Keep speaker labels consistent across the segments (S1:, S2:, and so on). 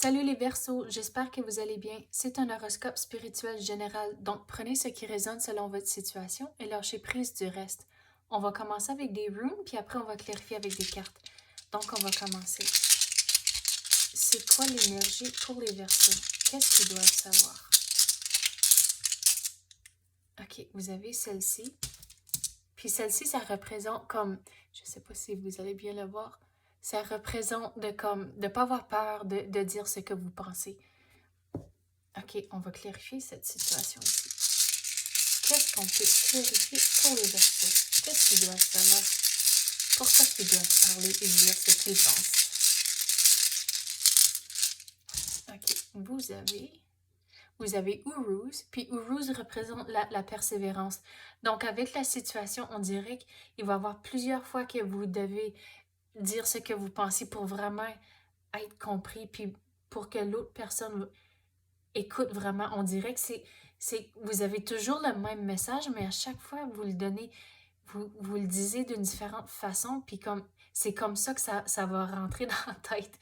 S1: Salut les Verseaux, j'espère que vous allez bien. C'est un horoscope spirituel général, donc prenez ce qui résonne selon votre situation et lâchez prise du reste. On va commencer avec des runes, puis après on va clarifier avec des cartes. Donc on va commencer. C'est quoi l'énergie pour les Verseaux? Qu'est-ce qu'ils doivent savoir? Ok, vous avez celle-ci. Puis celle-ci, ça représente comme, je sais pas si vous allez bien le voir, ça représente de pas avoir peur de dire ce que vous pensez. Ok, on va clarifier cette situation ici. Qu'est-ce qu'on peut clarifier pour les Verseaux? Qu'est-ce qu'ils doivent savoir? Pourquoi ils doivent parler et dire ce qu'ils pensent? Ok, vous avez Uruz, puis Uruz représente la persévérance. Donc avec la situation, on dirait qu'il va y avoir plusieurs fois que vous devez dire ce que vous pensez pour vraiment être compris, puis pour que l'autre personne écoute vraiment. On dirait que vous avez toujours le même message, mais à chaque fois, vous le donnez, vous le disiez d'une différente façon, puis c'est comme ça que ça va rentrer dans la tête.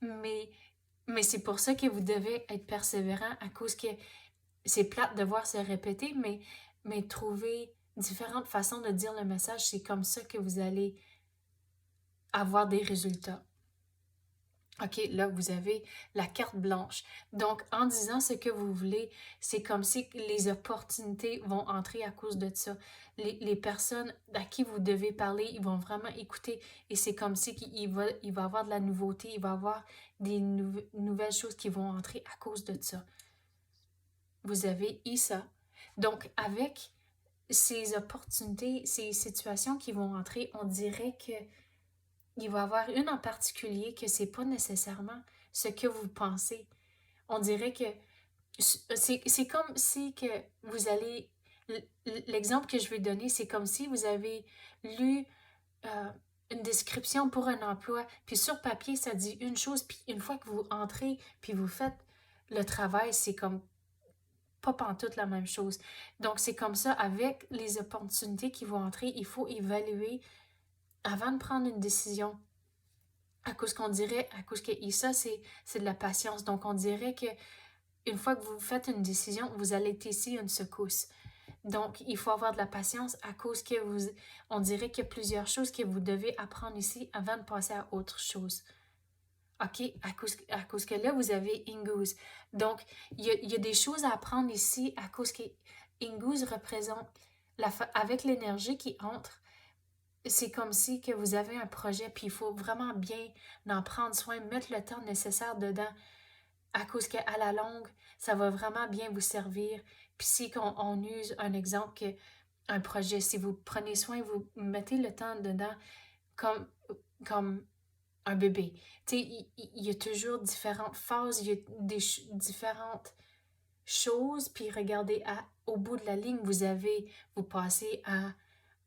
S1: Mais, mais c'est pour ça que vous devez être persévérant à cause que c'est plate de voir se répéter, mais trouver différentes façons de dire le message, c'est comme ça que vous allez avoir des résultats. OK, là, vous avez la carte blanche. Donc, en disant ce que vous voulez, c'est comme si les opportunités vont entrer à cause de ça. Les personnes à qui vous devez parler, ils vont vraiment écouter et c'est comme si il va y avoir de la nouveauté, il va y avoir des nouvelles choses qui vont entrer à cause de ça. Vous avez Issa. Donc, avec ces opportunités, ces situations qui vont entrer, on dirait que il va y avoir une en particulier que c'est pas nécessairement ce que vous pensez. On dirait que c'est comme si que vous allez... L'exemple que je vais donner, c'est comme si vous avez lu euh, une description pour un emploi, puis sur papier, ça dit une chose, puis une fois que vous entrez, puis vous faites le travail, c'est comme pas pantoute la même chose. Donc, c'est comme ça, avec les opportunités qui vont entrer, il faut évaluer avant de prendre une décision. À cause qu'on dirait, à cause que Issa, c'est de la patience. Donc, on dirait que une fois que vous faites une décision, vous allez être ici une secousse. Donc, il faut avoir de la patience à cause que on dirait qu'il y a plusieurs choses que vous devez apprendre ici avant de passer à autre chose. OK? À cause que là, vous avez Inguz. Donc, il y a des choses à apprendre ici à cause que Inguz représente, avec l'énergie qui entre, c'est comme si que vous avez un projet, puis il faut vraiment bien en prendre soin, mettre le temps nécessaire dedans, à cause qu'à la longue, ça va vraiment bien vous servir. Puis si on use un exemple que un projet, si vous prenez soin, vous mettez le temps dedans comme, comme un bébé. Tu sais, il y a toujours différentes phases, il y a différentes choses, puis regardez, au bout de la ligne, vous passez à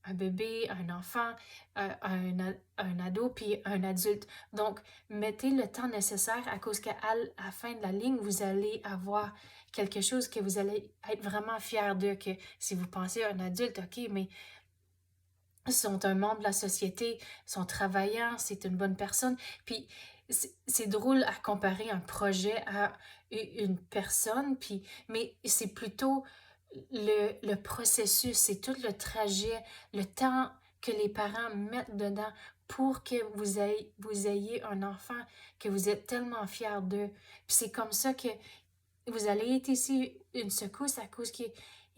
S1: un bébé, un enfant, un ado, puis un adulte. Donc, mettez le temps nécessaire à cause qu'à la fin de la ligne, vous allez avoir quelque chose que vous allez être vraiment fier de, que si vous pensez à un adulte, ok, mais ils sont un membre de la société, sont travaillants, c'est une bonne personne. Puis, c'est drôle à comparer un projet à une personne, puis, mais c'est plutôt le processus, c'est tout le trajet, le temps que les parents mettent dedans pour que vous ayez un enfant que vous êtes tellement fiers d'eux. Puis c'est comme ça que vous allez être ici une secousse à cause qu'il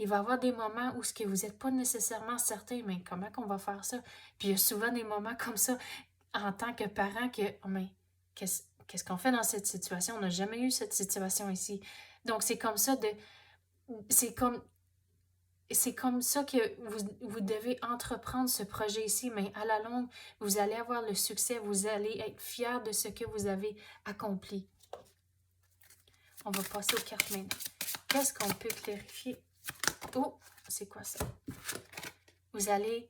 S1: va y avoir des moments où ce que vous n'êtes pas nécessairement certain, mais comment qu'on va faire ça? Puis il y a souvent des moments comme ça en tant que parent que, oh, mais qu'est-ce qu'on fait dans cette situation? On n'a jamais eu cette situation ici. Donc c'est comme ça c'est comme c'est comme ça que vous devez entreprendre ce projet ici, mais à la longue, vous allez avoir le succès, vous allez être fiers de ce que vous avez accompli. On va passer aux cartes maintenant. Qu'est-ce qu'on peut clarifier? Oh, c'est quoi ça? Vous allez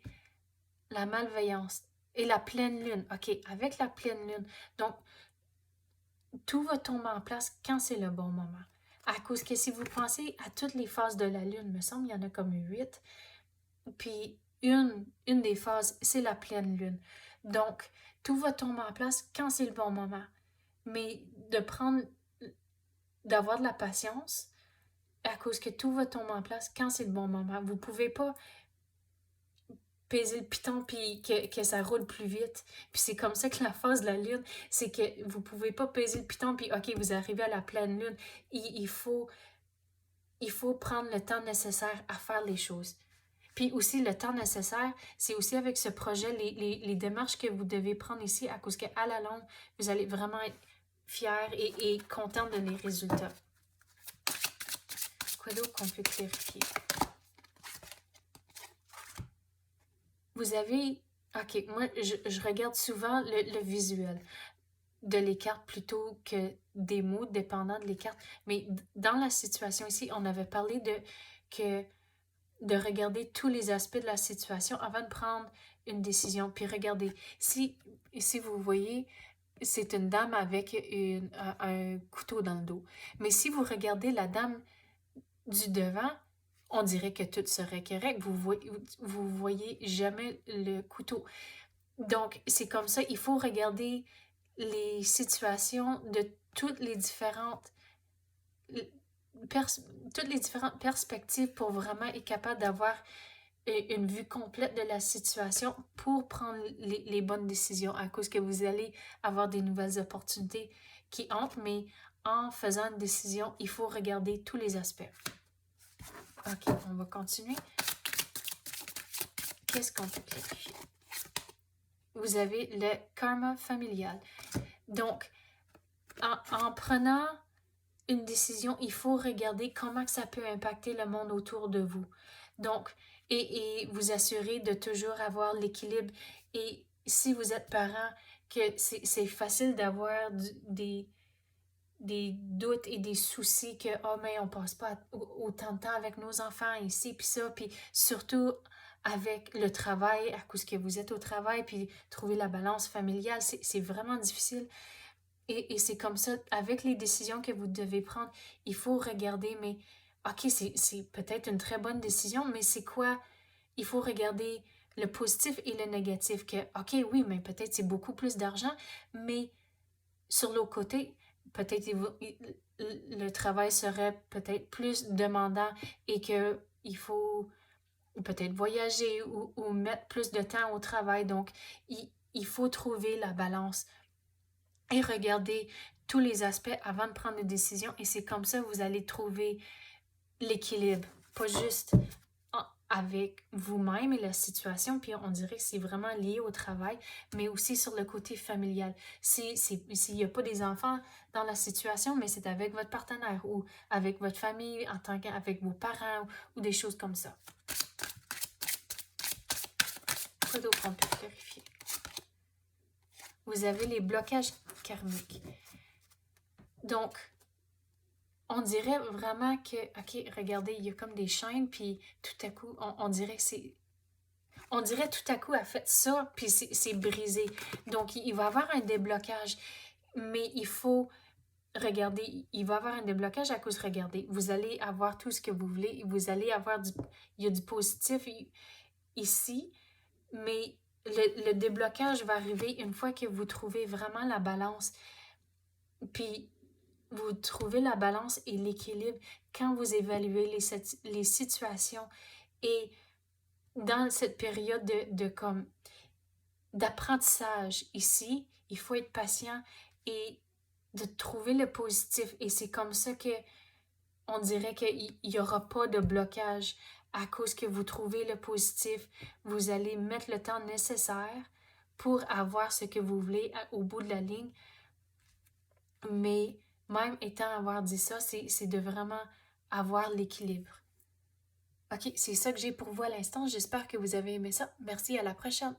S1: la malveillance et la pleine lune. OK, avec la pleine lune. Donc, tout va tomber en place quand c'est le bon moment. À cause que si vous pensez à toutes les phases de la lune, me semble qu'il y en a comme 8. Puis une des phases, c'est la pleine lune. Donc, tout va tomber en place quand c'est le bon moment. mais d'avoir de la patience à cause que tout va tomber en place quand c'est le bon moment. Vous pouvez pas peser le piton puis que ça roule plus vite. Puis c'est comme ça que la phase de la lune, c'est que vous pouvez pas peser le piton puis OK, vous arrivez à la pleine lune. Il faut prendre le temps nécessaire à faire les choses. Puis aussi, le temps nécessaire, c'est aussi avec ce projet, les démarches que vous devez prendre ici, à cause qu'à la longue, vous allez vraiment être fier et content de les résultats. Quoi d'autre qu'on peut clarifier? Vous avez... OK, moi, je regarde souvent le visuel de les cartes plutôt que des mots, dépendant de les cartes. Mais dans la situation ici, on avait parlé de regarder tous les aspects de la situation avant de prendre une décision. Puis regardez, si vous voyez, c'est une dame avec un couteau dans le dos. Mais si vous regardez la dame du devant, on dirait que tout serait correct. Vous voyez jamais le couteau. Donc, c'est comme ça, il faut regarder les situations de toutes les différentes perspectives pour vraiment être capable d'avoir une vue complète de la situation pour prendre les bonnes décisions, à cause que vous allez avoir des nouvelles opportunités qui entrent, mais en faisant une décision, il faut regarder tous les aspects. OK, on va continuer. Qu'est-ce qu'on peut clarifier? Vous avez le karma familial. Donc, en prenant une décision, il faut regarder comment ça peut impacter le monde autour de vous. Donc, et vous assurer de toujours avoir l'équilibre. Et si vous êtes parent, que c'est facile d'avoir des doutes et des soucis que, oh, mais on passe pas autant de temps avec nos enfants ici, puis ça, puis surtout avec le travail, à cause que vous êtes au travail, puis trouver la balance familiale, c'est vraiment difficile. Et c'est comme ça, avec les décisions que vous devez prendre, il faut regarder, mais OK, c'est peut-être une très bonne décision, mais c'est quoi? Il faut regarder le positif et le négatif, que OK, oui, mais peut-être c'est beaucoup plus d'argent, mais sur l'autre côté, peut-être le travail serait peut-être plus demandant et que il faut peut-être voyager ou mettre plus de temps au travail. Donc, il faut trouver la balance et regarder tous les aspects avant de prendre une décision. Et c'est comme ça que vous allez trouver l'équilibre, pas juste avec vous-même et la situation, puis on dirait que c'est vraiment lié au travail, mais aussi sur le côté familial. S'il n'y a pas des enfants dans la situation, mais c'est avec votre partenaire ou avec votre famille, en tant qu'avec vos parents ou des choses comme ça. Quoi d'autre on peut clarifier? Vous avez les blocages karmiques. Donc, on dirait vraiment que, OK, regardez, il y a comme des chaînes, puis tout à coup, on dirait que c'est... On dirait tout à coup, elle fait ça, puis c'est brisé. Donc, il va y avoir un déblocage, mais il faut regarder, il va y avoir un déblocage à cause, regardez, vous allez avoir tout ce que vous voulez, vous allez avoir il y a du positif ici, mais le déblocage va arriver une fois que vous trouvez vraiment la balance. Puis, vous trouvez la balance et l'équilibre quand vous évaluez les situations. Et dans cette période d'apprentissage ici, il faut être patient et de trouver le positif. Et c'est comme ça que on dirait qu'il n'y aura pas de blocage à cause que vous trouvez le positif. Vous allez mettre le temps nécessaire pour avoir ce que vous voulez au bout de la ligne. Mais même étant avoir dit ça, c'est de vraiment avoir l'équilibre. OK, c'est ça que j'ai pour vous à l'instant. J'espère que vous avez aimé ça. Merci, à la prochaine.